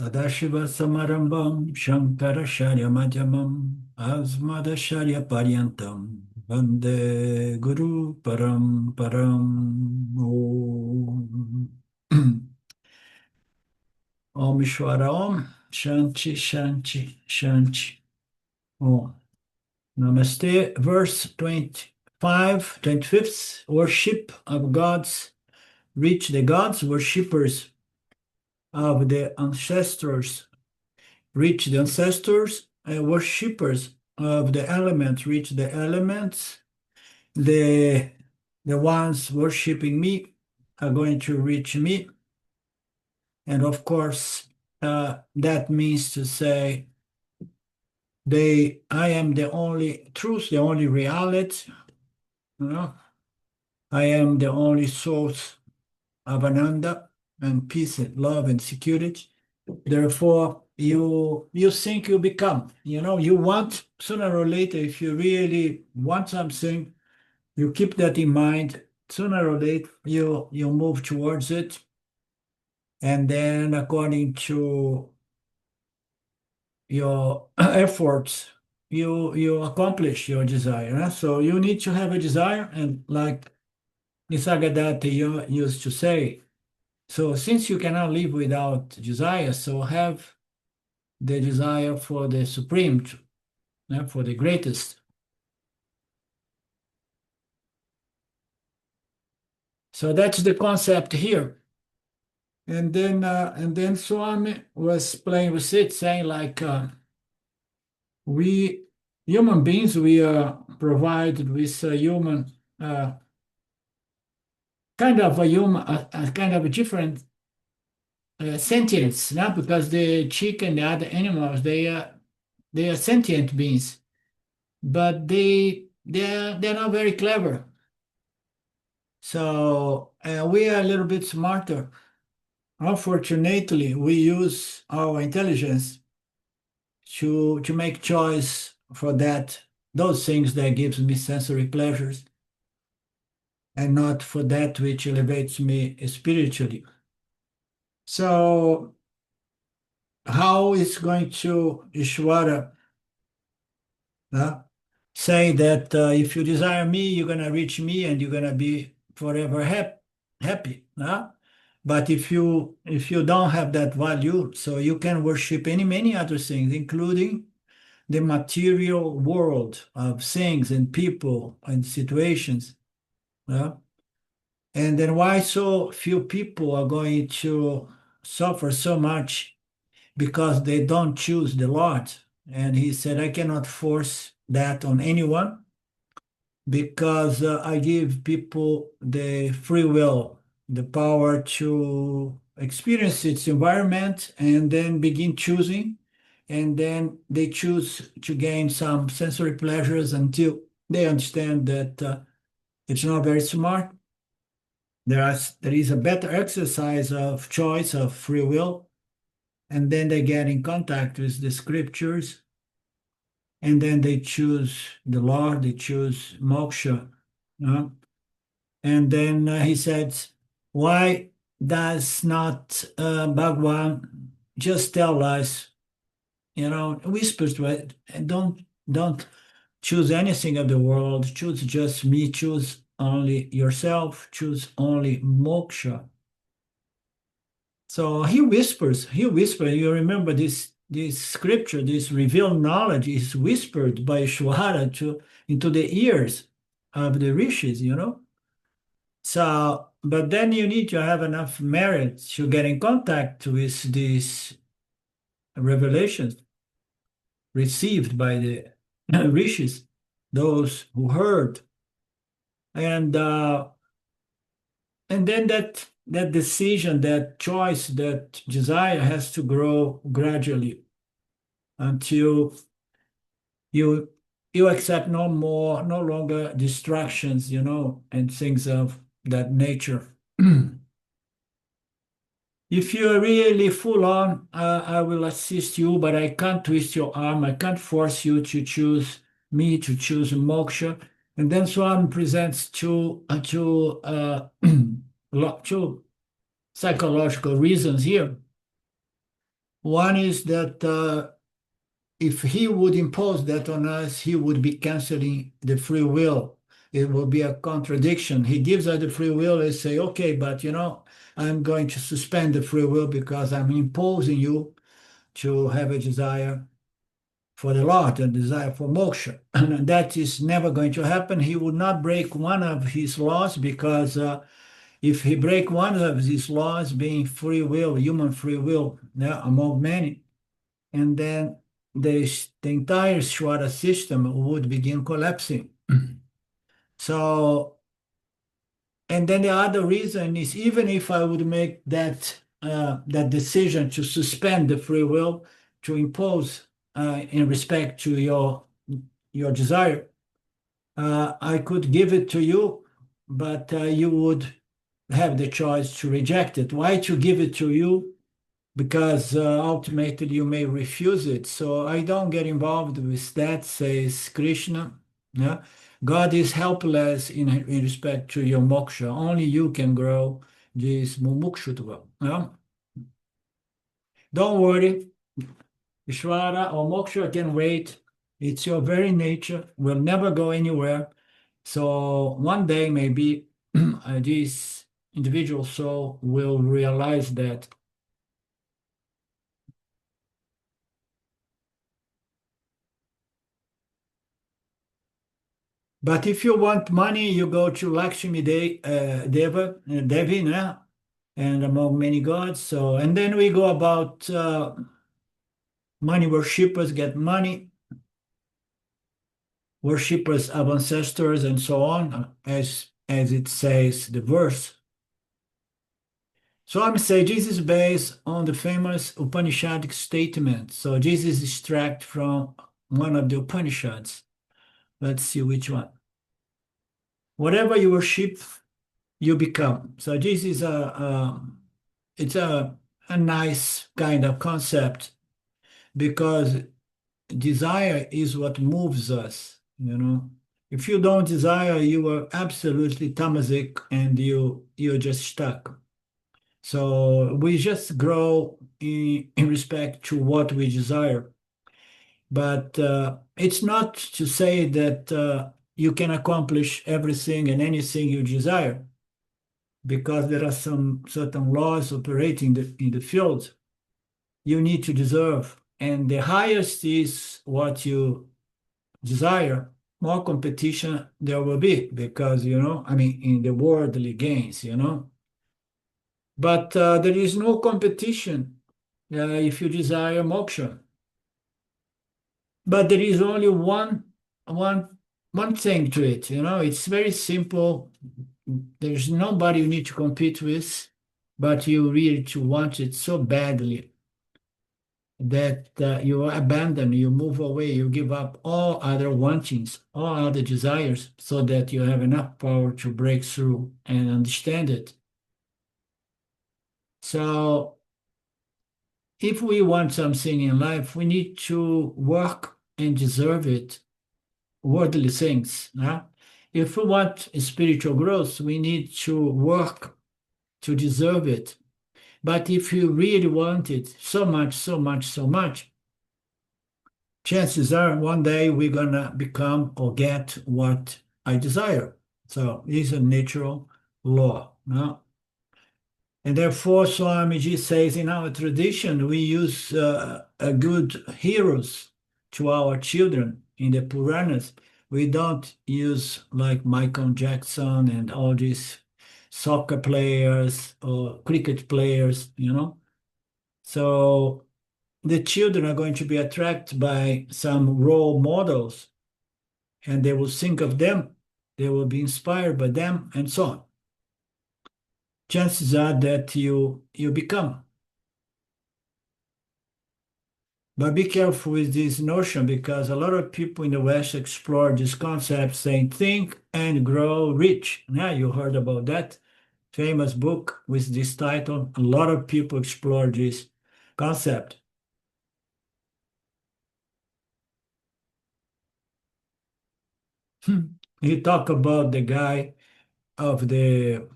Sadashiva Samarambam Shankaracharya Madhyamam Asmadacharya Paryantam Vande Guru Param Om Om Ishvara Om Shanti Shanti Shanti Om Namaste. Verse 25, 25th. Worship of gods. Reach the gods, worshippers of the ancestors. Reach the ancestors, worshippers of the elements. Reach the elements. The ones worshiping me are going to reach me. And of course, that means to say, I am the only truth, the only reality. You know? I am the only source of Ananda and peace and love and security. Therefore, you think you become, you want sooner or later, if you really want something, you keep that in mind. Sooner or later, you move towards it. And then according to your efforts, you accomplish your desire. Huh? So you need to have a desire, and like Nisargadatta used to say, so since you cannot live without desire, so have the desire for the supreme, for the greatest. So that's the concept here. And then Swami was playing with it, saying like we human beings, we are provided with a human kind of a human, a kind of a different sentience, now because the chicken, the other animals, they are sentient beings, but they're not very clever. So we are a little bit smarter. Unfortunately, we use our intelligence to make choice for those things that gives me sensory pleasures, and not for that which elevates me spiritually. So how is going to Ishvara say that if you desire me, you're going to reach me and you're going to be forever happy. But if you don't have that value, so you can worship many other things, including the material world of things and people and situations. And then why so few people are going to suffer so much? Because they don't choose the Lord. And he said, I cannot force that on anyone, because I give people the free will, the power to experience its environment and then begin choosing. And then they choose to gain some sensory pleasures until they understand that it's not very smart. There is a better exercise of choice, of free will, and then they get in contact with the scriptures, and then they choose the Lord, they choose moksha. And then he said, why does not Bhagwan just tell us, whispers to it, and don't choose anything of the world, choose just me, choose only yourself, choose only moksha. So he whispers, you remember this scripture, this revealed knowledge is whispered by Shwara into the ears of the rishis, So, but then you need to have enough merit to get in contact with these revelations received by the rishis, those who heard. And then that decision, that choice, that desire has to grow gradually until you accept no longer distractions, and things of that nature. If you're really full on, I will assist you, but I can't twist your arm. I can't force you to choose me, to choose moksha. And then Swami presents two psychological reasons here. One is that if he would impose that on us, he would be canceling the free will. It will be a contradiction. He gives us the free will and say, okay, but I'm going to suspend the free will because I'm imposing you to have a desire for the Lord, a desire for moksha. And that is never going to happen. He would not break one of his laws because if he break one of his laws, being free will, human free will, yeah, among many, and then the entire Shwara system would begin collapsing. So, and then the other reason is even if I would make that decision to suspend the free will, to impose in respect to your desire, I could give it to you, but you would have the choice to reject it. Why to give it to you? Because ultimately you may refuse it. So I don't get involved with that, says Krishna. Yeah? God is helpless in respect to your moksha. Only you can grow this mumukshutva. Yeah? Don't worry, Ishvara or moksha can wait. It's your very nature, will never go anywhere. So one day maybe this individual soul will realize that. But if you want money, you go to Lakshmi Devi, yeah? And among many gods. So, and then we go about money worshippers get money, worshippers of ancestors, and so on, as it says the verse. So I'm saying this is based on the famous Upanishadic statement. So this is extract from one of the Upanishads. Let's see which one. Whatever you worship, you become. So this is it's a nice kind of concept because desire is what moves us. If you don't desire, you are absolutely tamasic and you're just stuck. So we just grow in respect to what we desire. But it's not to say that you can accomplish everything and anything you desire, because there are some certain laws operating in the field. You need to deserve, and the highest is what you desire, more competition there will be, because I mean, in the worldly gains. But there is no competition if you desire moksha. But there is only one, one thing to it. It's very simple. There's nobody you need to compete with, but you really to want it so badly that you abandon, you move away, you give up all other wantings, all other desires, so that you have enough power to break through and understand it. So if we want something in life, we need to work and deserve it, worldly things. Yeah? If we want spiritual growth, we need to work to deserve it. But if you really want it so much, so much, so much, chances are one day we're gonna become or get what I desire. So it's a natural law. No? And therefore, Swamiji says in our tradition, we use good heroes to our children in the Puranas. We don't use like Michael Jackson and all these soccer players or cricket players. So the children are going to be attracted by some role models, and they will think of them, they will be inspired by them, and so on. Chances are that you become. But be careful with this notion, because a lot of people in the West explore this concept saying think and grow rich. Yeah, you heard about that famous book with this title. A lot of people explore this concept. You talk about the guy of the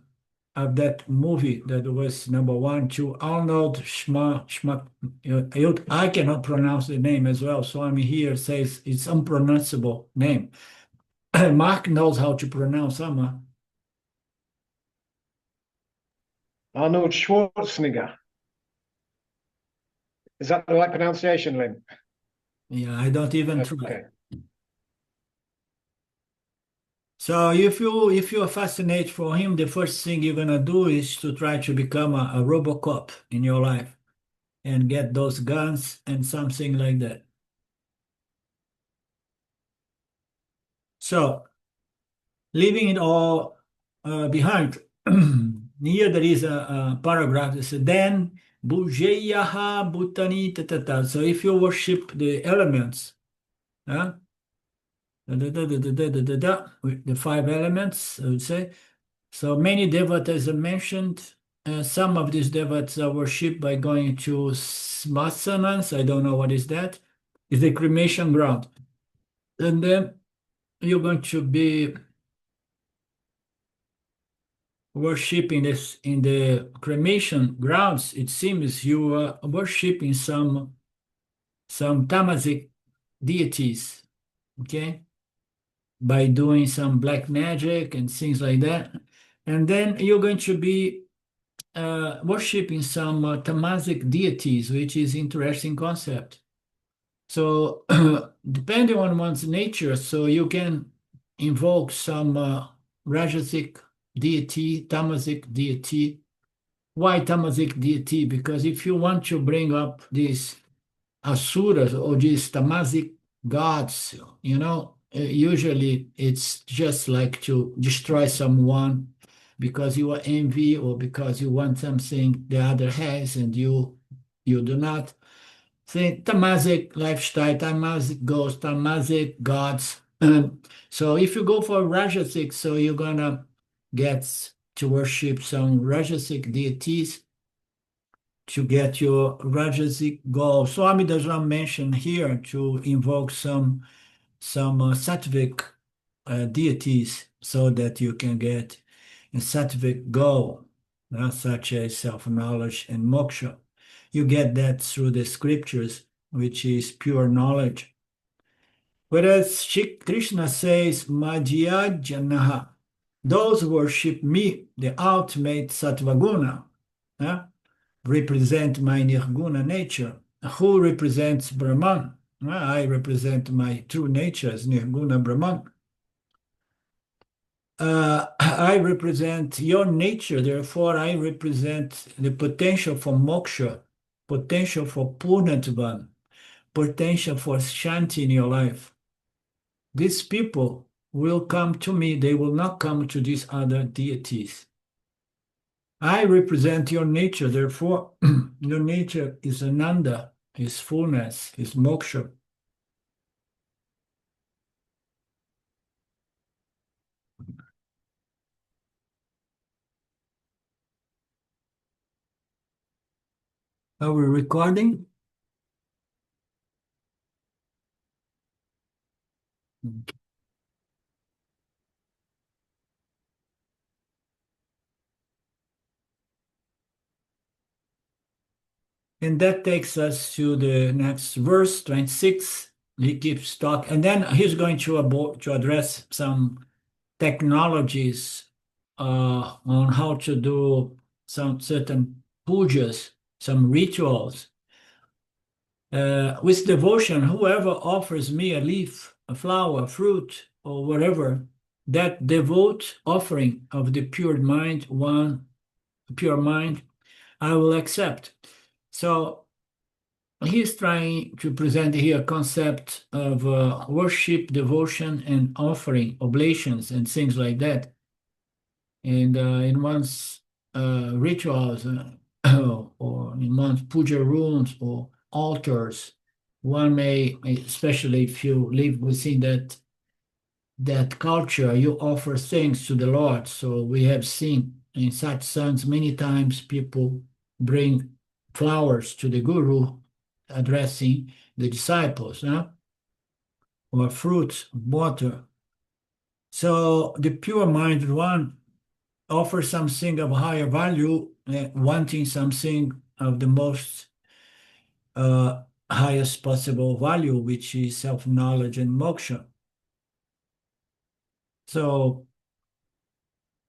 of that movie that was number one to Arnold Schma, I cannot pronounce the name as well, so I'm here says it's unpronounceable name. Mark knows how to pronounce some. Arnold Schwarzenegger. Is that the right pronunciation, Lynn? Yeah, I don't even try. Okay. So if you're fascinated for him, the first thing you're gonna do is to try to become a RoboCop in your life and get those guns and something like that. So leaving it all behind, here there is a paragraph that says, then Bujeyaha Bhutani Tatata. So if you worship the elements, huh? With the five elements, I would say. So many devatas are mentioned. Some of these devatas are worshipped by going to smasanas. I don't know what is that. It's the cremation ground. And then you're going to be worshipping this in the cremation grounds. It seems you are worshipping some tamasic deities, okay, by doing some black magic and things like that. And then you're going to be worshiping some tamasic deities, which is interesting concept. So depending on one's nature, so you can invoke some Rajasic deity, Tamasic deity. Why Tamasic deity? Because if you want to bring up these asuras or these tamasic gods, usually it's just like to destroy someone because you are envy or because you want something the other has and you do not. Think tamasic lifestyle, tamasic ghosts, tamasic gods. So if you go for Rajasic, so you're gonna get to worship some Rajasic deities to get your Rajasic goal. Swami does not mention here to invoke some sattvic deities so that you can get a sattvic goal, such as self-knowledge and moksha. You get that through the scriptures, which is pure knowledge. Whereas Krishna says, Madhya Janaha, those who worship me, the ultimate sattvaguna, represent my nirguna nature. Who represents Brahman? I represent my true nature as nirguna Brahman. I represent your nature, therefore I represent the potential for moksha, potential for purnatvan, potential for shanti in your life. These people will come to me, they will not come to these other deities. I represent your nature, therefore your nature is ananda, is fullness, is moksha. Are we recording? And that takes us to the next verse, 26. He keeps talking, and then he's going to address some technologies on how to do some certain pujas, some rituals. With devotion, whoever offers me a leaf, a flower, a fruit, or whatever, that devout offering of the pure mind, I will accept. So he's trying to present here a concept of worship, devotion, and offering, oblations, and things like that. And in one's rituals, or in one's puja rooms or altars, one may, especially if you live within that culture, you offer things to the Lord. So we have seen in satsangs many times people bring flowers to the Guru addressing the disciples, or fruits, water. So the pure-minded one offer something of higher value, wanting something of the most highest possible value, which is self-knowledge and moksha. So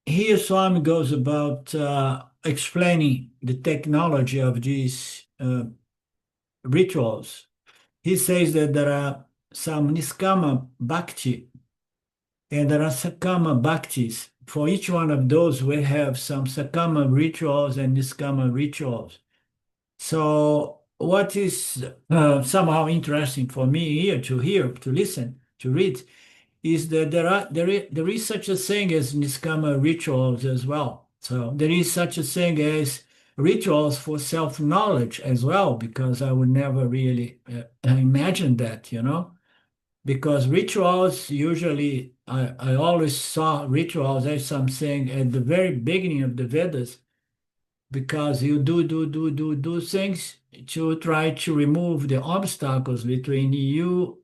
here Swami goes about explaining the technology of these rituals. He says that there are some niskama bhakti and there are sakama bhaktis. For each one of those, we have some sakama rituals and niskama rituals. So what is somehow interesting for me here to hear, to listen, to read, is that there is such a thing as niskama rituals as well. So there is such a thing as rituals for self-knowledge as well, because I would never really imagine that, because rituals usually, I always saw rituals as something at the very beginning of the Vedas, because you do things to try to remove the obstacles between you,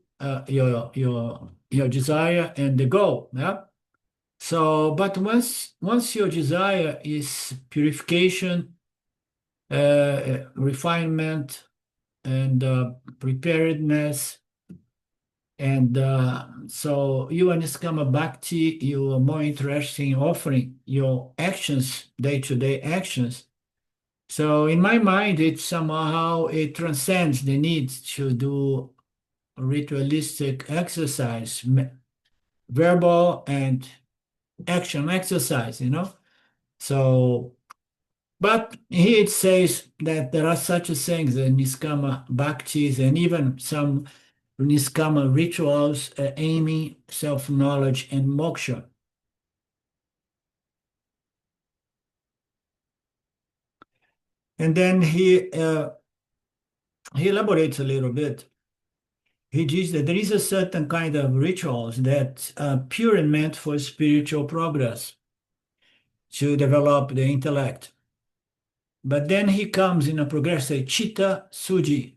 your desire and the goal. Yeah. So, but once your desire is purification, refinement, and preparedness, and so you and Niskama Bhakti, you are more interested in offering your actions, day-to-day actions. So in my mind, it transcends the need to do ritualistic exercise, verbal and action exercise. So, but here it says that there are such things as Niskama Bhaktis and even some Niskama rituals aiming self-knowledge and moksha. And then he elaborates a little bit. He says that there is a certain kind of rituals that are pure and meant for spiritual progress, to develop the intellect. But then he comes in a progressive Chitta Suji,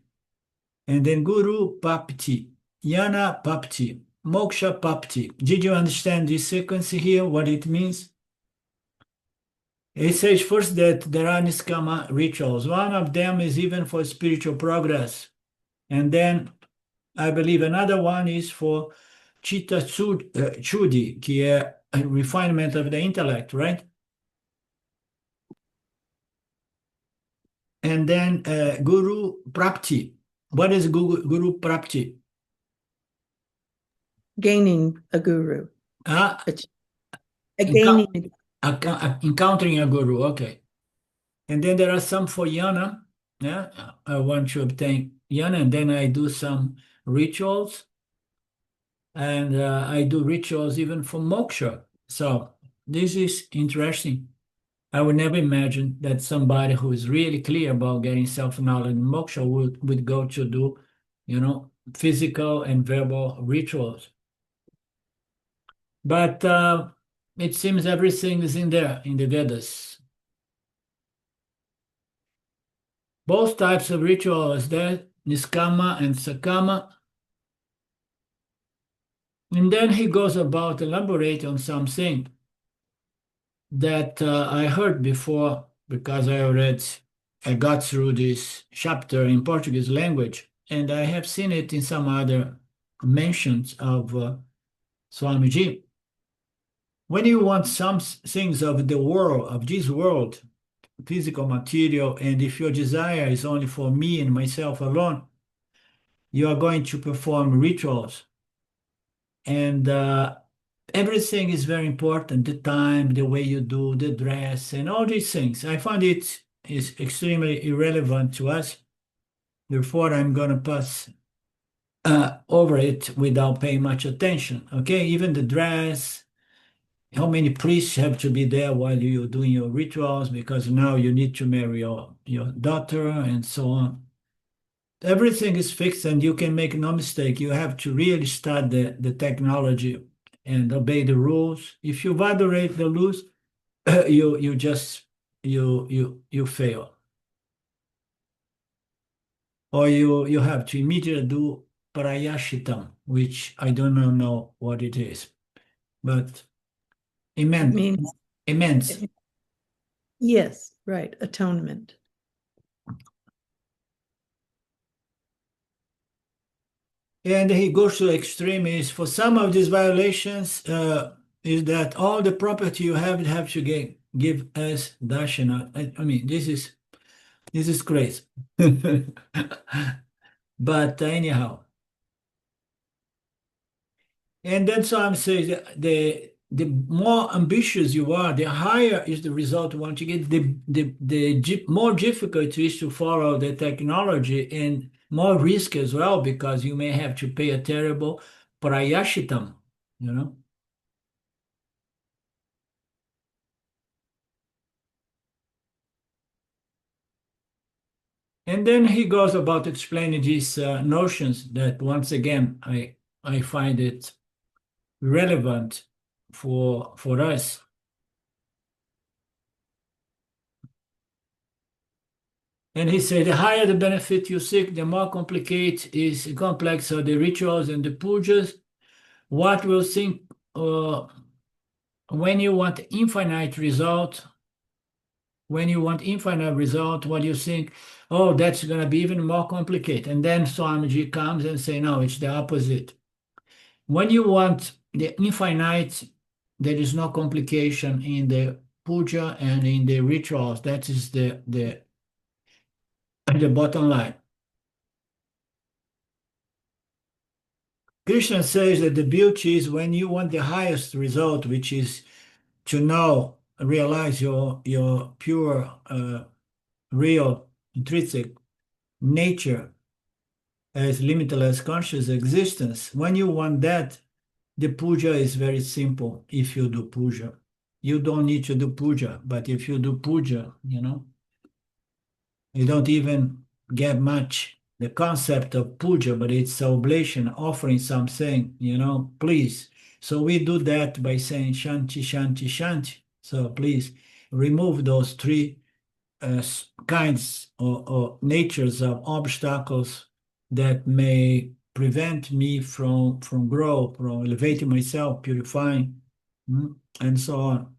and then Guru Papti, Jnana Papti, Moksha Papti. Did you understand this sequence here, what it means? It says first that there are niskama rituals. One of them is even for spiritual progress. And then I believe another one is for Chitta Chudi, qui est a refinement of the intellect, right? And then Guru Prapti. What is Guru Prapti? Gaining a guru. Ah, Gaining. encountering a guru, okay. And then there are some for Jnana. Yeah, I want to obtain Jnana, and then I do some rituals. And I do rituals even for moksha. So this is interesting. I would never imagine that somebody who is really clear about getting self-knowledge and moksha would go to do, physical and verbal rituals. But it seems everything is in there in the Vedas. Both types of rituals there, niskama and sakama. And then he goes about elaborate on something that I heard before, because I got through this chapter in Portuguese language, and I have seen it in some other mentions of Swamiji. When you want some things of the world, of this world, physical material, and if your desire is only for me and myself alone, you are going to perform rituals. And everything is very important, the time, the way you do, the dress, and all these things. I find it is extremely irrelevant to us. Therefore, I'm going to pass over it without paying much attention. Okay, even the dress, how many priests have to be there while you're doing your rituals, because now you need to marry your daughter and so on. Everything is fixed and you can make no mistake. You have to really study the technology and obey the rules. If you violate the rules, you fail. Or you have to immediately do prayashitam, which I don't know what it is. But it Amends. Yes, right, atonement. And he goes to extremes. For some of these violations, is that all the property you have to give as dashina. I mean, this is crazy. But anyhow, and then Psalm says that the more ambitious you are, the higher is the result you want to get. The more difficult it is to follow the technology, and more risk as well, because you may have to pay a terrible prayashitam, you know. And then he goes about explaining these notions that, once again, I find it relevant for us. And he said, the higher the benefit you seek, the more complex are the rituals and the pujas. What will think when you want infinite result? When you want infinite result, what do you think? Oh, that's going to be even more complicated. And then Swamiji comes and say, no, it's the opposite. When you want the infinite, there is no complication in the puja and in the rituals. That is the bottom line. Krishna says that the beauty is when you want the highest result, which is to know, realize your pure, real, intrinsic nature as limitless conscious existence. When you want that, the puja is very simple. If you do puja, you don't need to do puja, but if you do puja, you don't even get much the concept of puja, but it's oblation, offering something, please. So we do that by saying shanti, shanti, shanti. So please remove those three kinds or natures of obstacles that may prevent me from growth, from elevating myself, purifying, and so on.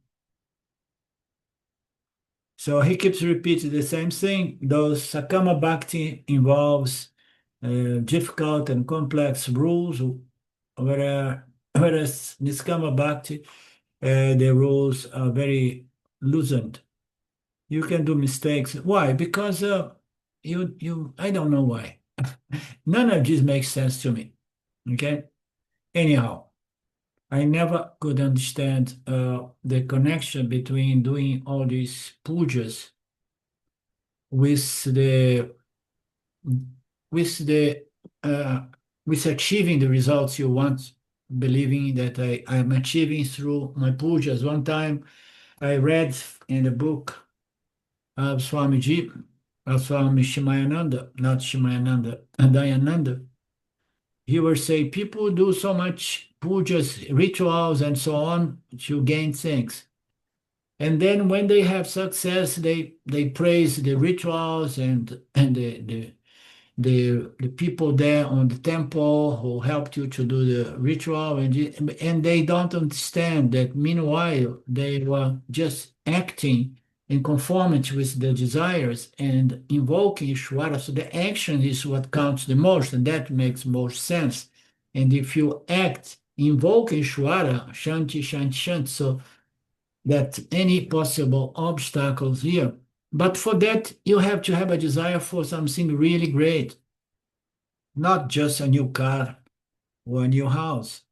So he keeps repeating the same thing. Those Sakama Bhakti involves difficult and complex rules, whereas Niskama Bhakti, the rules are very loosened. You can do mistakes. Why? Because I don't know why. None of this makes sense to me. Okay? Anyhow, I never could understand the connection between doing all these pujas with with the with achieving the results you want, believing that I'm achieving through my pujas. One time I read in the book of Swamiji, of Swami Shimayananda, not Shimayananda, Dayananda. He would say people do so much pujas, rituals, and so on to gain things. And then when they have success, they praise the rituals and the people there on the temple who helped you to do the ritual, and they don't understand that meanwhile they were just acting in conformity with the desires and invoking Ishvara. So the action is what counts the most, and that makes most sense. And if you act, invoke Ishvara, Shanti, Shanti, Shanti, so that any possible obstacles here. But for that, you have to have a desire for something really great, not just a new car or a new house.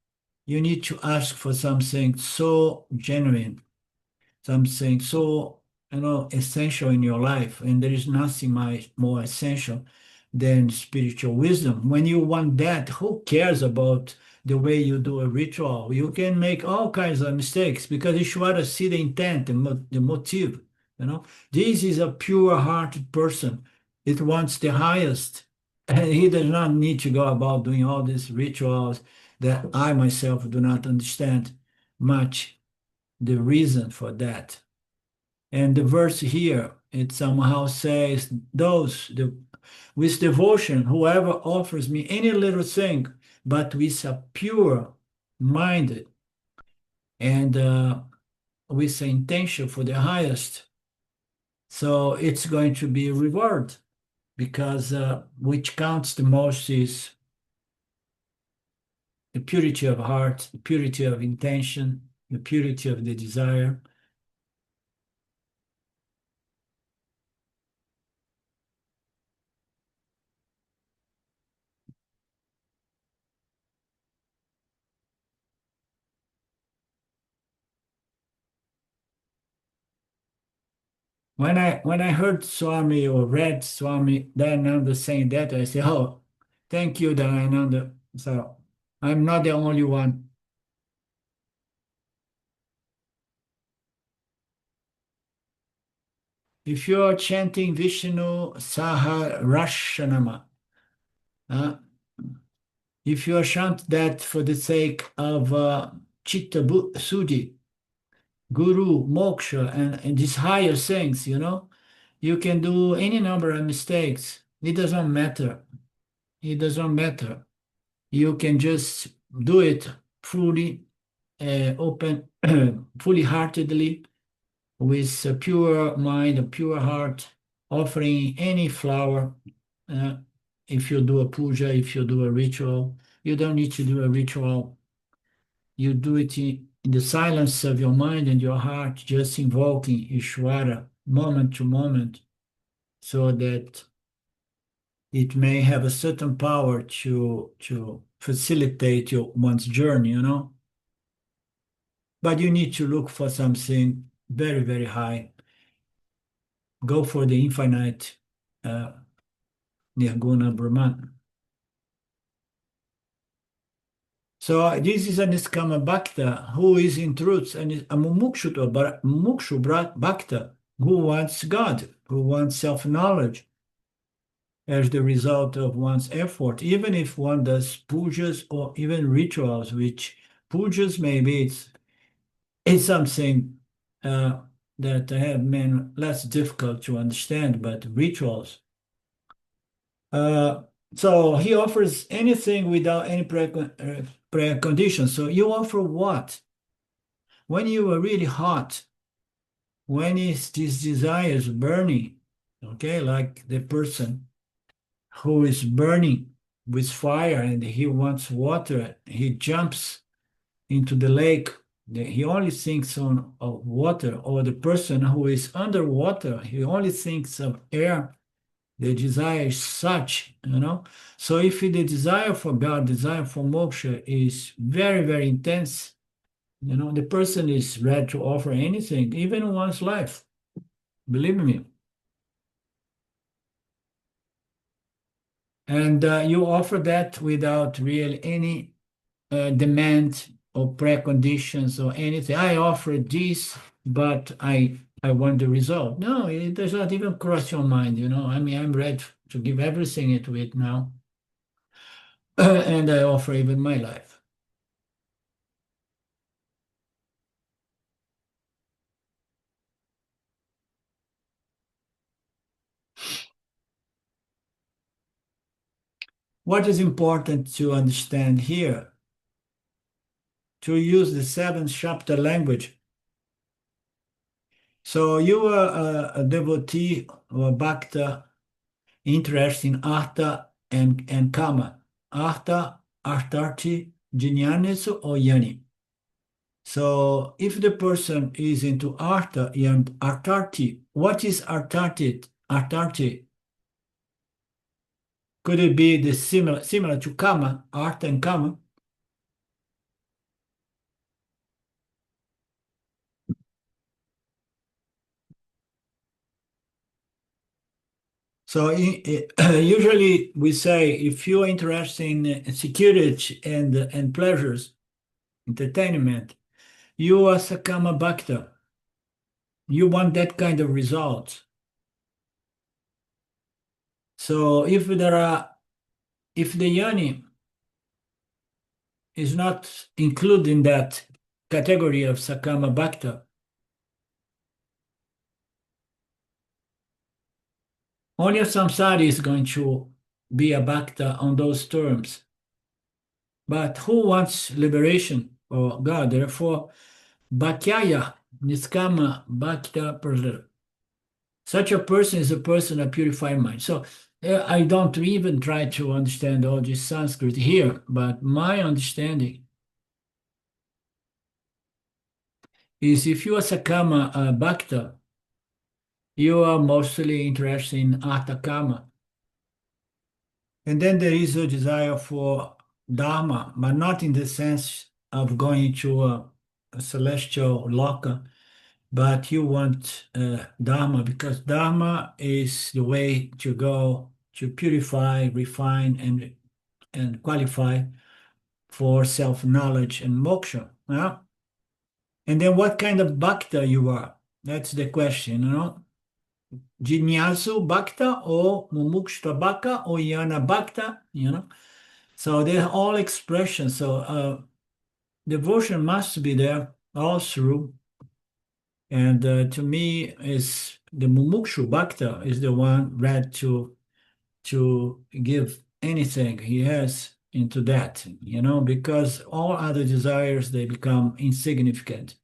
You need to ask for something so genuine, something so, essential in your life. And there is nothing more essential than spiritual wisdom. When you want that, who cares about the way you do a ritual? You can make all kinds of mistakes because Ishvara see the intent, the motive. This is a pure-hearted person. It wants the highest. And he does not need to go about doing all these rituals that I myself do not understand much the reason for that. And the verse here, it somehow says, with devotion, whoever offers me any little thing, but with a pure minded and with an intention for the highest. So it's going to be reward, because which counts the most is the purity of heart, the purity of intention, the purity of the desire. When I heard Swami or read Swami Dayananda saying that, I said, "Oh, thank you, Dayananda." So I'm not the only one. If you are chanting Vishnu Saharashanama, uh, if you are chant that for the sake of Chitta Suddhi, Guru, Moksha, and these higher things, you can do any number of mistakes. It doesn't matter. It doesn't matter. You can just do it fully, open, fully heartedly, with a pure mind, a pure heart, offering any flower. Uh, if you do a puja, if you do a ritual, you don't need to do a ritual. You do it in the silence of your mind and your heart, just invoking Ishvara moment to moment, so that it may have a certain power to facilitate one's journey. But you need to look for something very, very high. Go for the infinite Nirguna Brahman. So this is a Niskama Bhakta who is in truth a Mukshu Bhakta who wants God, who wants self-knowledge as the result of one's effort, even if one does pujas or even rituals, which pujas maybe it's something that have been less difficult to understand, but rituals. So he offers anything without any precondition. So you offer what? When you are really hot, when is this desire is burning, okay, like the person who is burning with fire and he wants water, he jumps into the lake, he only thinks of water, or the person who is underwater, he only thinks of air. The desire is such. So if the desire for God, desire for moksha is very, very intense, the person is ready to offer anything, even one's life. Believe me. And you offer that without really any demand or preconditions or anything. I offer this, but I want the result. No, it does not even cross your mind. I mean, I'm ready to give everything into it now. And I offer even my life. What is important to understand here? To use the 7th chapter language. So you are a devotee or bhakta interested in artha and kama. Artha, artarti, jnanasu, or yani. So if the person is into artha and artarti, what is artarti? Artarti. Could it be the similar to kama, artha and kama? So usually we say if you're interested in security and pleasures, entertainment, you are Sakama Bhakta. You want that kind of result. So if the yani is not included in that category of Sakama Bhakta, only a samsari is going to be a bhakta on those terms. But who wants liberation or God? Therefore, bhakyaya, Niskama Bhakta Prasada. Such a person is a person of purified mind. So I don't even try to understand all this Sanskrit here, but my understanding is if you are Sakama Bhakta, you are mostly interested in Artakama. And then there is a desire for Dharma, but not in the sense of going to a celestial loka, but you want Dharma because Dharma is the way to go to purify, refine, and qualify for self-knowledge and moksha. Yeah? And then what kind of bhakta you are? That's the question, you know? Jinyasu bhakta or mumukshta bhakta or yana bhakta, you know? So they're all expressions. So devotion must be there all through. And to me, is the mumukshu bhakta is the one ready to give anything he has into that, you know, because all other desires they become insignificant.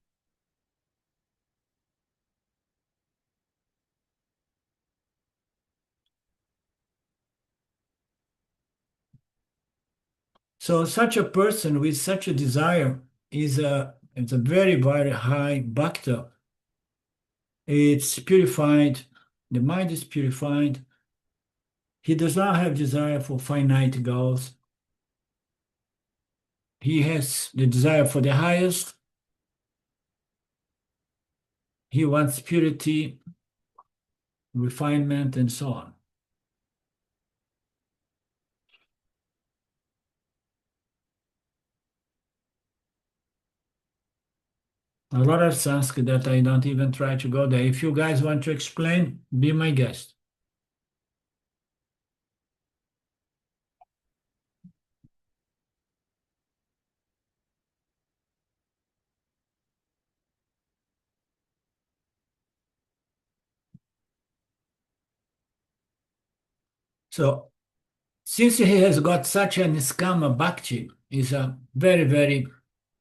So such a person with such a desire it's a very, very high bhakta. It's purified, the mind is purified. He does not have desire for finite goals. He has the desire for the highest. He wants purity, refinement, and so on. A lot of Sanskrit that I don't even try to go there. If you guys want to explain, be my guest. So, since he has got such an niskama bhakti, is a very, very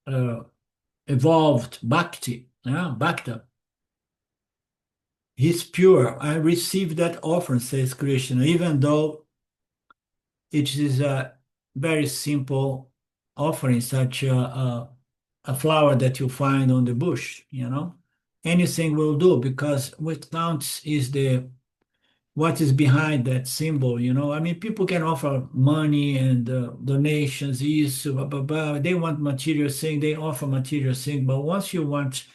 uh, evolved bhakti, yeah, bhakta. He's pure. I received that offer, says Krishna, even though it is a very simple offering, such a flower that you find on the bush, you know. Anything will do because what counts is the what is behind that symbol, you know. I mean, people can offer money and donations, blah, blah, blah. They want material thing, they offer material thing, but once you want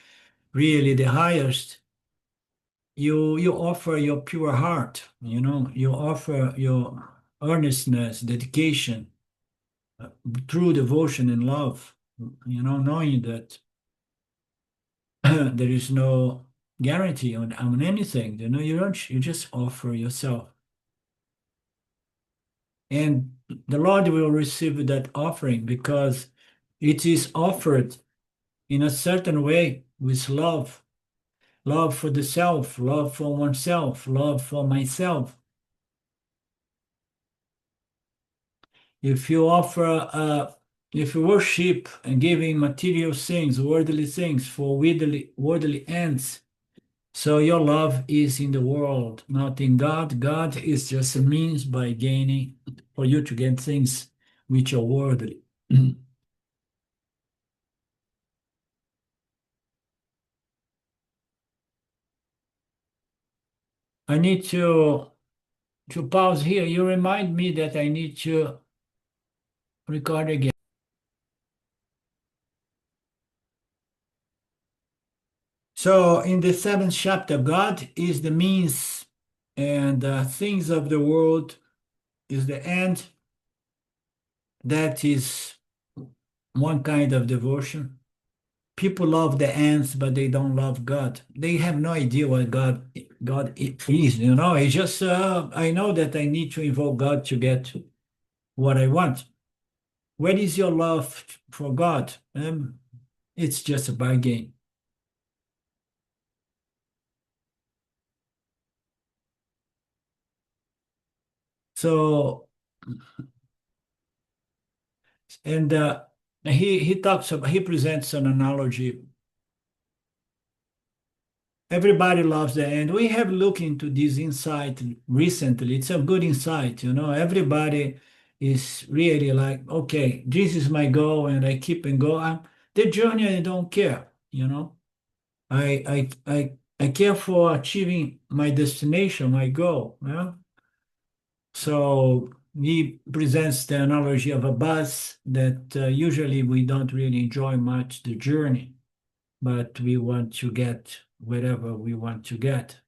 really the highest, you offer your pure heart, you know, you offer your earnestness, dedication, true devotion and love, you know, knowing that there is no guarantee on anything, you know, you just offer yourself. And the Lord will receive that offering because it is offered in a certain way with love, love for the self, love for oneself, love for myself. If you offer, if you worship and giving material things, worldly things for worldly ends, so your love is in the world, not in God. God is just a means by gaining for you to gain things which are worldly. I need to pause here. You remind me that I need to record again. So in the seventh chapter, God is the means and things of the world is the end. That is one kind of devotion. People love the ends, but they don't love God. They have no idea what God is. You know, it's just I know that I need to invoke God to get what I want. What is your love for God? It's just a bargain. So, and he talks about, he presents an analogy everybody loves the end. We have looked into this insight recently. It's a good insight, you know. Everybody is really like, okay, this is my goal, and I keep and go. The journey, I don't care, you know. I care for achieving my destination, my goal. Yeah. So he presents the analogy of a bus that usually we don't really enjoy much the journey, but we want to get wherever we want to get.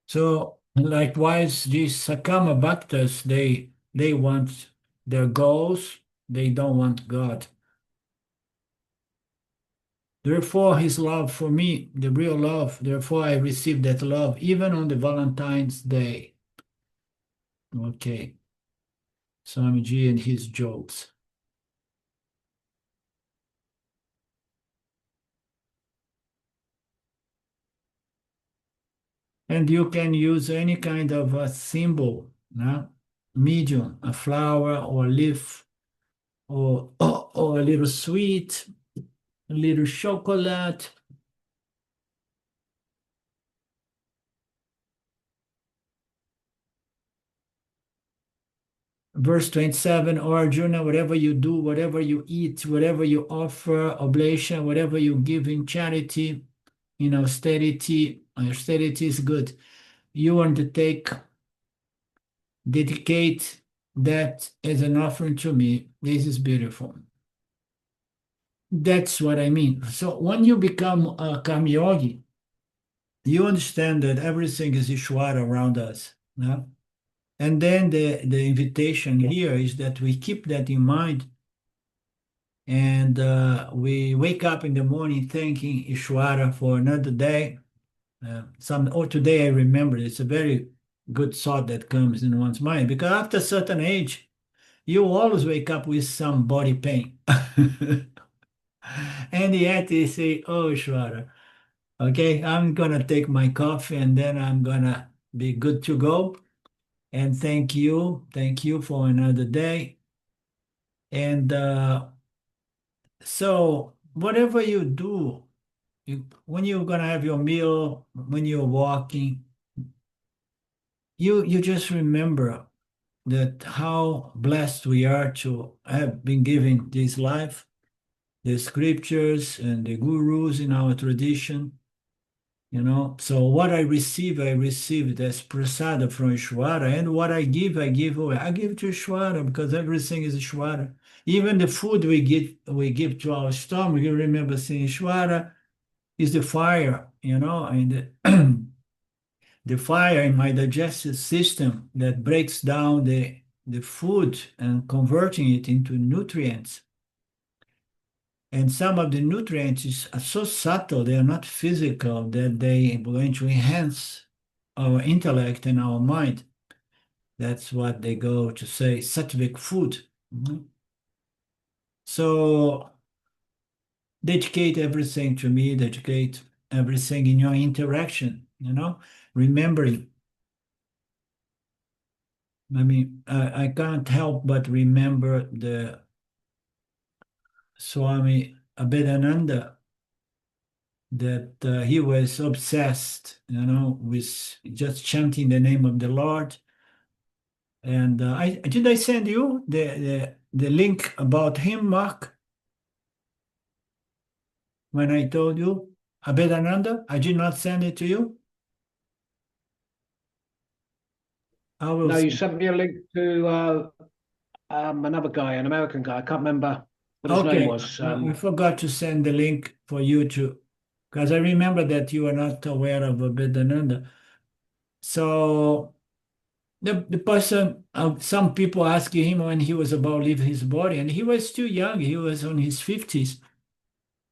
So likewise, these Sakama Bhaktas, they want their goals, they don't want God. Therefore, his love for me, the real love, therefore I received that love even on the Valentine's Day. Okay. Swamiji and his jokes. And you can use any kind of a symbol, no? Medium, a flower or leaf, or a little sweet, a little chocolate. Verse 27, or Arjuna, whatever you do, whatever you eat, whatever you offer, oblation, whatever you give in charity, in austerity is good. You undertake, dedicate that as an offering to me. This is beautiful. That's what I mean. So when you become a karma yogi, you understand that everything is Ishwara around us. No? And then the invitation here is that we keep that in mind, and we wake up in the morning thanking Ishwara for another day. Today I remember, it's a very good thought that comes in one's mind, because after a certain age, you always wake up with some body pain. And yet you say, oh, Ishwara, okay, I'm gonna take my coffee and then I'm gonna be good to go. And thank you for another day. And so whatever you do, when you're gonna have your meal, when you're walking, you just remember that how blessed we are to have been given this life, the scriptures and the gurus in our tradition. You know, so what I receive as prasada from Ishwara, and what I give away. I give to Ishwara because everything is Ishwara. Even the food we give to our stomach. You remember saying Ishwara is the fire, you know, and the fire in my digestive system that breaks down the food and converting it into nutrients. And some of the nutrients are so subtle, they are not physical, that they are going to enhance our intellect and our mind. That's what they go to say, sattvic food. Mhm. So dedicate everything to me, dedicate everything in your interaction, you know, remembering. I mean, I can't help but remember the Swami Abhedananda, that he was obsessed, you know, with just chanting the name of the Lord. And I send you the link about him, Mark, when I told you Abhedananda? I did not send it to you. I will No, you send. sent me a link to another guy, an American guy. I can't remember what his name Okay, was. I forgot to send the link for you to, because I remember that you are not aware of Abhedananda. So the person, some people asking him when he was about leaving his body, and he was still young, he was on his 50s,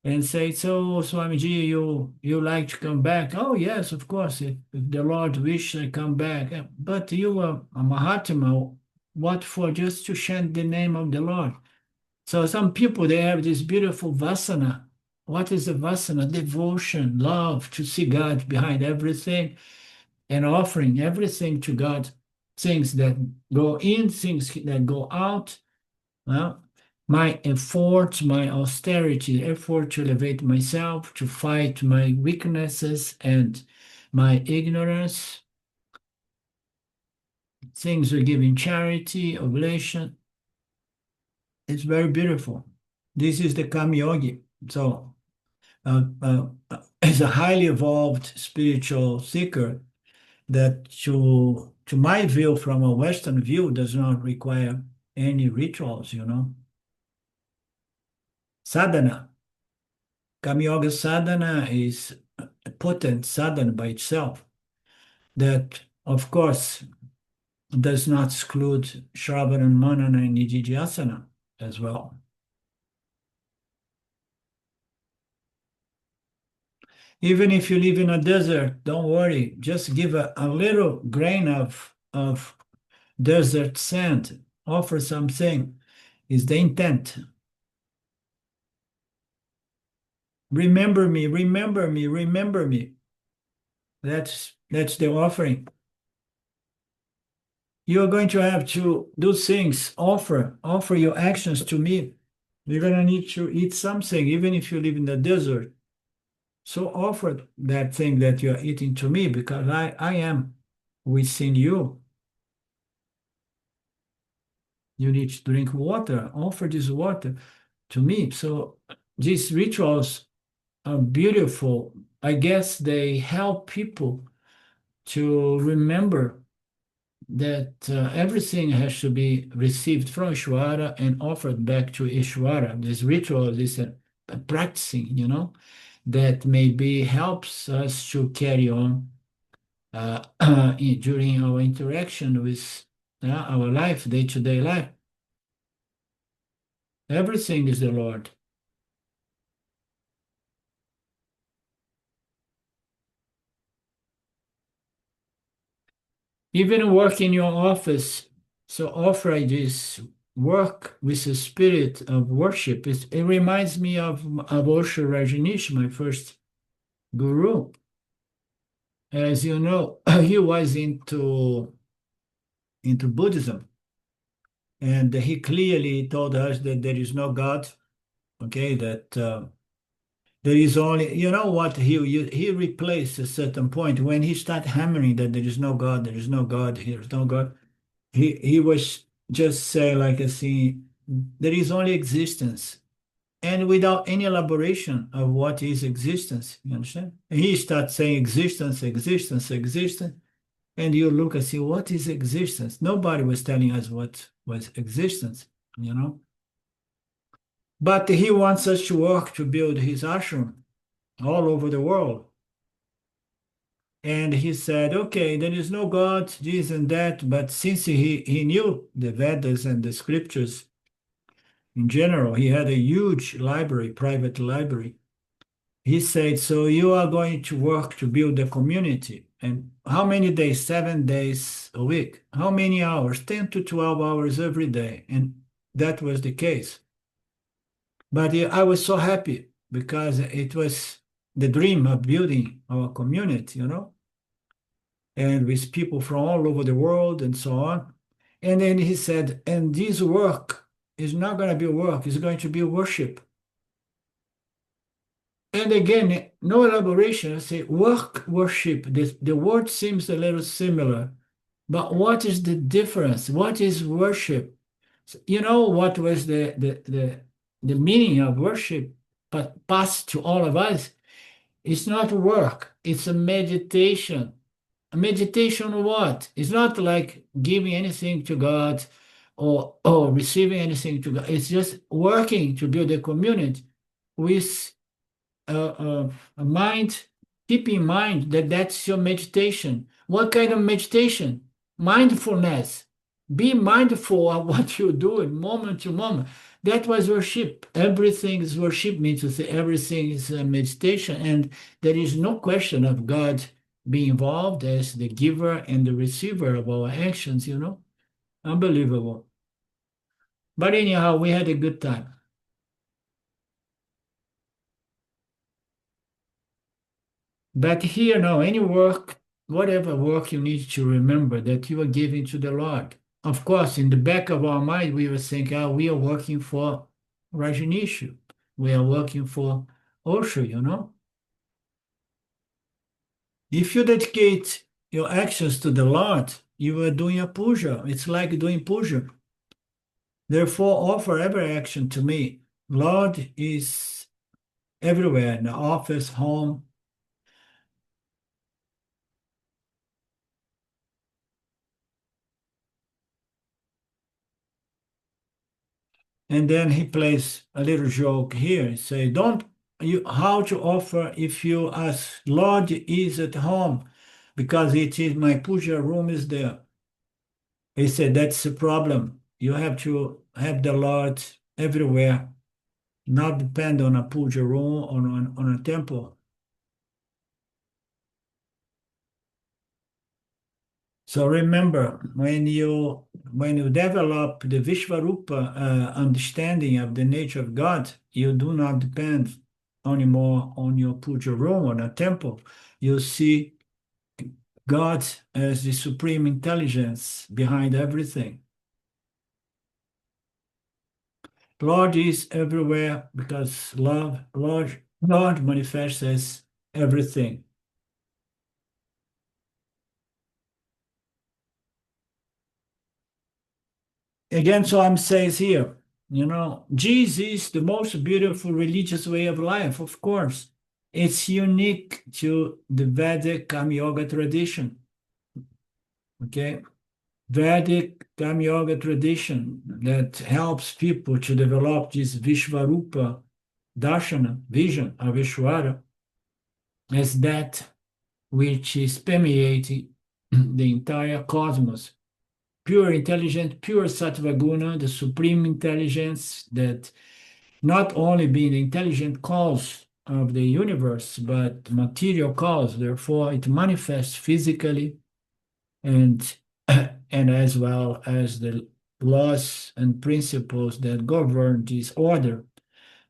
and say, so Swamiji, you like to come back? Oh yes, of course, if the Lord wish, I come back. But you are a Mahatma, what for? Just to chant the name of the Lord. So some people, they have this beautiful vasana. What is the vasana? Devotion, love, to see God behind everything, and offering everything to God, things that go in, things that go out. Well, my effort, my austerity, effort to elevate myself, to fight my weaknesses and my ignorance. Things we give in charity, oblation. It's very beautiful. This is the Kama Yogi. So, as a highly evolved spiritual seeker, that to my view, from a Western view, does not require any rituals, Sadhana. Kama Yoga sadhana is a potent sadhana by itself that, of course, does not exclude Shravana, Manana, and Nididhyasana as well. Even if you live in a desert, don't worry. Just give a little grain of desert sand. Offer something. Is the intent. Remember me, remember me, remember me. That's the offering. You are going to have to do things, offer your actions to me. You're going to need to eat something, even if you live in the desert. So offer that thing that you're eating to me, because I am within you. You need to drink water. Offer this water to me. So these rituals are beautiful. I guess they help people to remember that everything has to be received from Ishvara and offered back to Ishvara. This ritual is a practicing, that maybe helps us to carry on during our interaction with our life, day-to-day life. Everything is the Lord. Even work in your office, so offer this work with a spirit of worship. It reminds me of Osho Rajneesh, my first guru. As you know, he was into Buddhism, and he clearly told us that there is no God. Okay, that there is only, you know what, he replaced a certain point when he started hammering that there is no God, there is no God, there is no God. He was just saying like a thing, there is only existence, and without any elaboration of what is existence. You understand? And he starts saying existence, existence, existence, and you look and see what is existence. Nobody was telling us what was existence. But he wants us to work to build his ashram all over the world. And he said, okay, there is no God, this and that, but since he knew the Vedas and the scriptures in general, he had a huge library, private library. He said, so you are going to work to build a community. And how many days? 7 days a week. How many hours? 10 to 12 hours every day. And that was the case. But I was so happy because it was the dream of building our community, and with people from all over the world and so on. And then he said, and this work is not going to be work, it's going to be worship. And again, no elaboration. I say work, worship. The word seems a little similar, but what is the difference? What is worship? So, what was the meaning of worship, but passed to all of us? It's not work, it's a meditation. A meditation on what? It's not like giving anything to God or receiving anything to God. It's just working to build a community with a mind. Keep in mind that that's your meditation. What kind of meditation? Mindfulness. Be mindful of what you're doing moment to moment. That was worship. Everything is worship, means to say everything is meditation, and there is no question of God being involved as the giver and the receiver of our actions. Unbelievable. But anyhow, we had a good time. But here now, any work, whatever work, you need to remember that you are giving to the Lord. Of course, in the back of our mind, we were thinking, we are working for Rajneesh. We are working for Osho, If you dedicate your actions to the Lord, you are doing a puja. It's like doing puja. Therefore, offer every action to me. Lord is everywhere, in the office, home. And then he plays a little joke here. He say, "Don't you how to offer if you ask Lord is at home, because it is my puja room is there." He said that's the problem. You have to have the Lord everywhere, not depend on a puja room or on a temple. So remember, when you develop the Vishvarupa understanding of the nature of God, you do not depend anymore on your puja room or a temple. You see God as the supreme intelligence behind everything. Lord is everywhere because Lord manifests as everything. Again, so I'm says here, Jesus is the most beautiful religious way of life, of course. It's unique to the Vedic Kama Yoga tradition. Okay? Vedic Kama Yoga tradition that helps people to develop this Vishvarupa darshana, vision of Ishvara, as that which is permeating the entire cosmos. Pure intelligence, pure sattva guna, the supreme intelligence that not only being the intelligent cause of the universe, but material cause. Therefore, it manifests physically and and as well as the laws and principles that govern this order.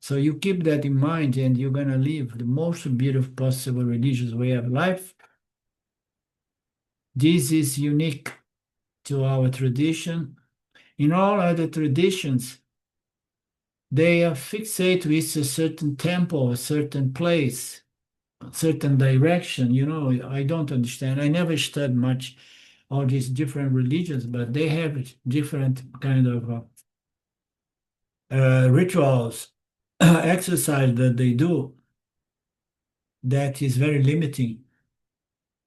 So you keep that in mind, and you're gonna live the most beautiful possible religious way of life. This is unique to our tradition. In all other traditions, they are fixated with a certain temple, a certain place, a certain direction. I don't understand. I never studied much all these different religions, but they have different kind of rituals, exercise that they do that is very limiting.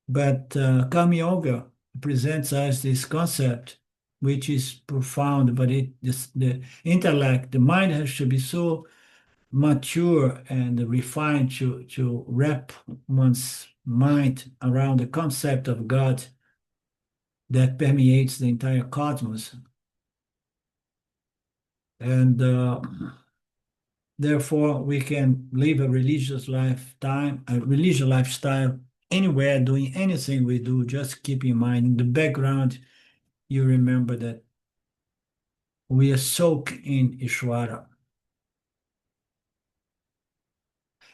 But Kama Yoga presents us this concept, which is profound, but the intellect, the mind has to be so mature and refined to wrap one's mind around the concept of God that permeates the entire cosmos. And therefore, we can live a religious lifestyle anywhere, doing anything we do. Just keep in mind in the background, you remember that we are soaked in Ishvara.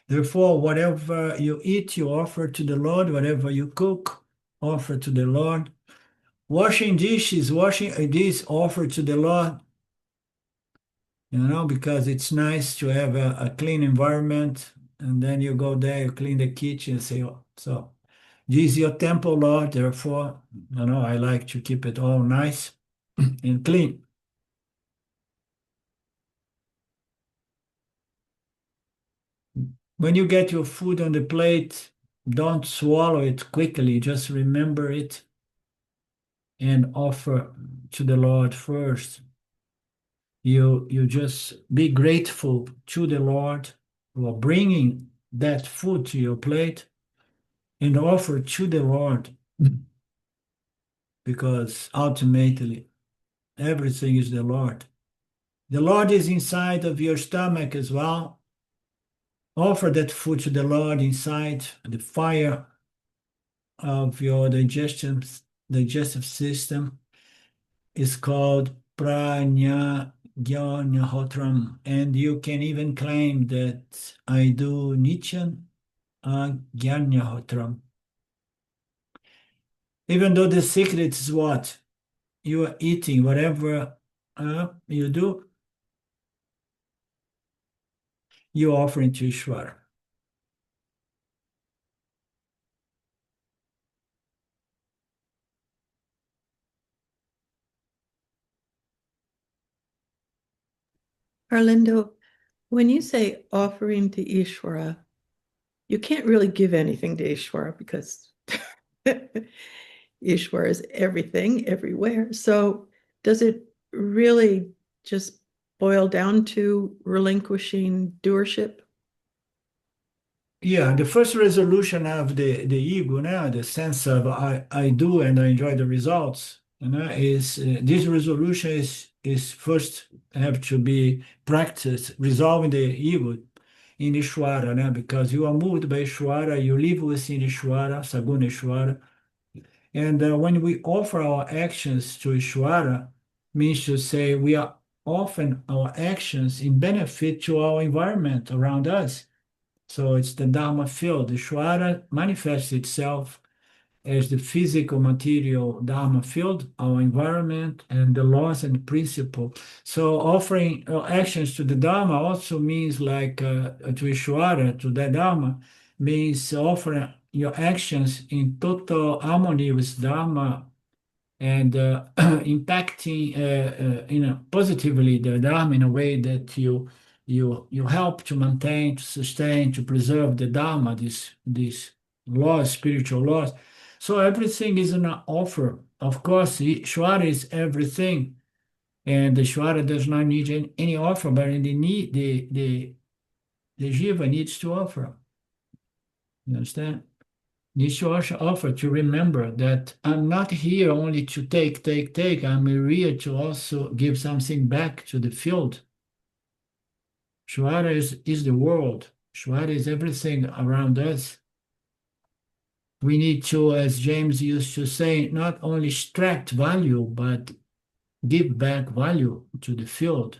Therefore, whatever you eat, you offer to the Lord. Whatever you cook, offer to the Lord. Washing dishes, offer to the Lord. Because it's nice to have a clean environment. And then you go there, you clean the kitchen and say, oh, so this is your temple, Lord. Therefore, I like to keep it all nice and clean. When you get your food on the plate, don't swallow it quickly. Just remember it and offer to the Lord first. You just be grateful to the Lord for bringing that food to your plate and offer to the Lord, because ultimately everything is the Lord. The Lord is inside of your stomach as well. Offer that food to the Lord inside the fire of your digestive system. Is called Prajnagyahotram, and you can even claim that I do Nityan Gyanyahotram. Even though the secret is what? You are eating, whatever you do, you're offering to Ishvara. Arlindo, when you say offering to Ishvara, you can't really give anything to Ishvara because Ishvara is everything, everywhere. So does it really just boil down to relinquishing doership? Yeah, the first resolution of the ego now, the sense of I do and I enjoy the results, is this resolution is first have to be practiced, resolving the ego in Ishvara, because you are moved by Ishvara, you live within Ishvara, Saguna Ishvara. And when we offer our actions to Ishvara, means to say we are offering our actions in benefit to our environment around us. So it's the Dharma field. The Shwara manifests itself as the physical material Dharma field, our environment, and the laws and principle. So offering actions to the Dharma also means like to Ishvara, to the Dharma, means offering your actions in total harmony with Dharma and impacting positively the Dharma in a way that you help to maintain, to sustain, to preserve the Dharma, these laws, spiritual laws. So everything is an offer. Of course, Shwara is everything, and the Shwara does not need any offer, but the Jiva needs to offer. You understand? Needs to also offer to remember that I'm not here only to take. I'm here to also give something back to the field. Shwara is the world. Shwara is everything around us. We need to, as James used to say, not only extract value, but give back value to the field.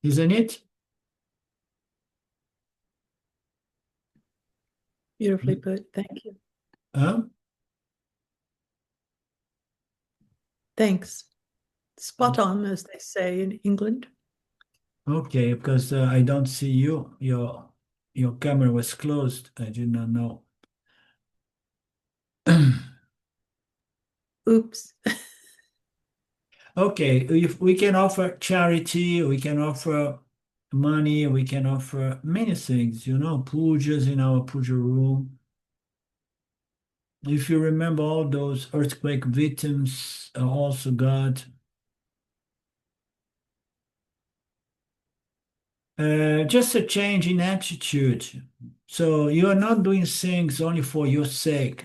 Isn't it? Beautifully put. Thank you. Huh? Thanks. Spot on, as they say in England. Okay, because I don't see you. Your camera was closed. I did not know. Oops. Okay, if we can offer charity, we can offer money, we can offer many things, pujas in our puja room. If you remember all those earthquake victims, also God. Just a change in attitude. So you are not doing things only for your sake,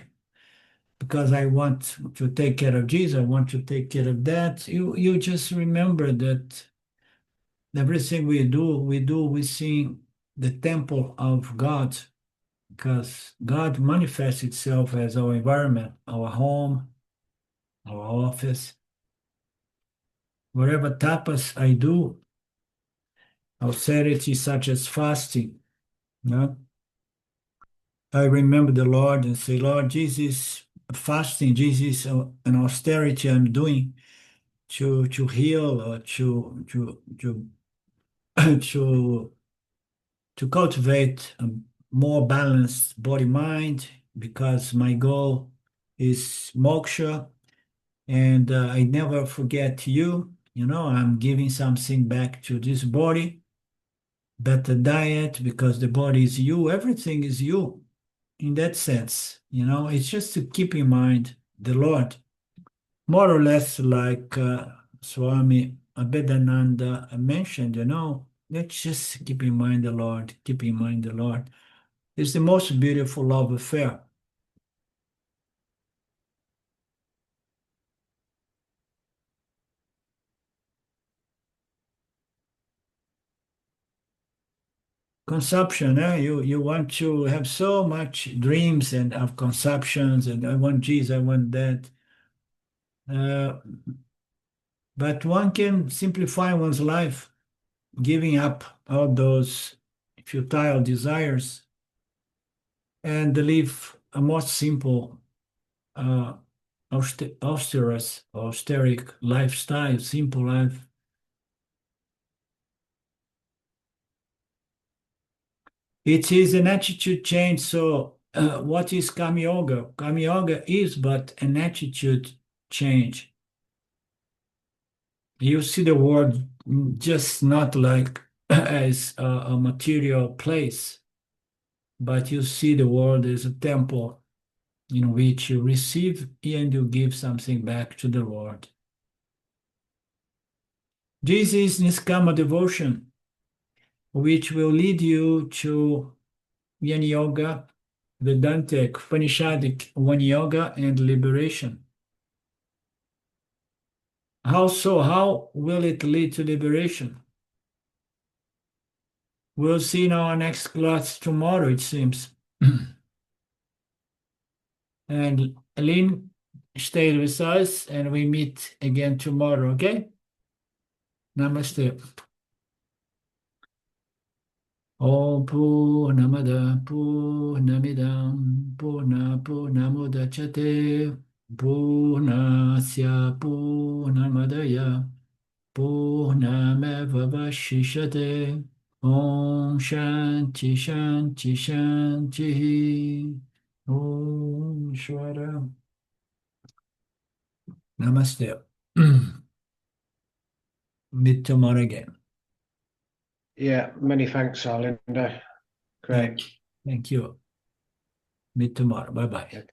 because I want to take care of Jesus, I want to take care of that. You just remember that everything we do within the temple of God, because God manifests itself as our environment, our home, our office. Whatever tapas I do, austerity such as fasting, I remember the Lord and say, Lord, Jesus, fasting, Jesus, an austerity I'm doing to heal or to to cultivate a more balanced body mind, because my goal is moksha, and I never forget you. I'm giving something back to this body, better diet, because the body is you, everything is you in that sense. It's just to keep in mind the Lord, more or less like Swami Abhedananda mentioned, let's just keep in mind the Lord, keep in mind the Lord. It's the most beautiful love affair. Consumption, you want to have so much dreams and of consumptions, and I want Jesus, I want that. But one can simplify one's life, giving up all those futile desires and live a more simple, austeric lifestyle, simple life. It is an attitude change. So, what is Kama Yoga? Kama Yoga is but an attitude change. You see the world just not like as a material place, but you see the world as a temple in which you receive and you give something back to the Lord. This is Niskama devotion, which will lead you to Jnana Yoga, Vedantic, Upanishadic One Yoga, and liberation. How so? How will it lead to liberation? We'll see in our next class tomorrow, it seems. And Aline stayed with us, and we meet again tomorrow, okay? Namaste. Om Purnamada Purnamidam Purnamudachyate Purnasya Purnamadaya Purnamevavashishate. Om Shanti Shanti Shanti. Om Shwara. Namaste. Meet tomorrow again. Yeah, many thanks, Arlinda. Great. Thank you. Meet tomorrow. Bye bye.